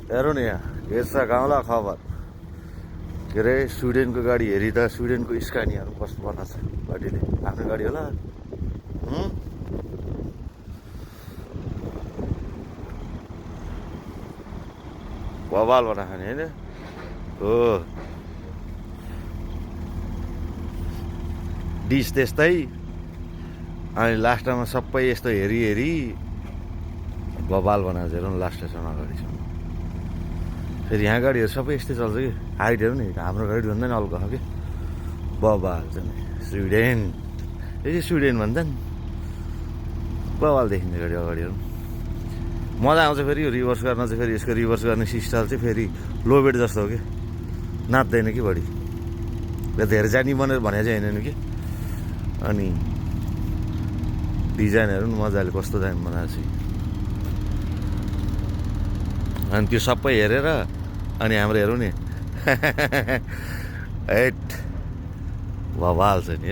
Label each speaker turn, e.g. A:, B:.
A: हेरौँ न यहाँ हेर्छ गाउँला खबर के अरे स्विडेनको गाडी हेरी त स्विडेनको स्कानियाहरू कस्तो बनाएको छ गाडीले आफ्नो गाडी होला बवाल बनाएको नि होइन हो डिस त्यस्तै अनि लास्टमा सबै यस्तो हेरी हेरी बवाल बनाएको छ हेरौँ लास्ट स्टेसन अगाडिसम्म फेरि यहाँ गाडीहरू सबै यस्तै चल्छ कि हाइटहरू नि हाम्रो गाडी भन्दा नि अल्का हो कि बवाल छ नि स्विडेन यो स्विडेन भन्छ नि बवाल देखिन्छ गाडी अगाडिहरू मजा आउँछ फेरि यो रिभर्स गर्न चाहिँ फेरि यसको रिभर्स गर्ने सिस्टम चाहिँ फेरि लो बेड जस्तो हो कि नाच्दैन कि बढी धेरै जानी बनेर भने चाहिँ होइन कि अनि डिजाइनहरू पनि मजाले कस्तो दामी बनाएको छ अनि त्यो सबै हेरेर अनि हाम्रो हेरौँ नि हेट बवाल छ नि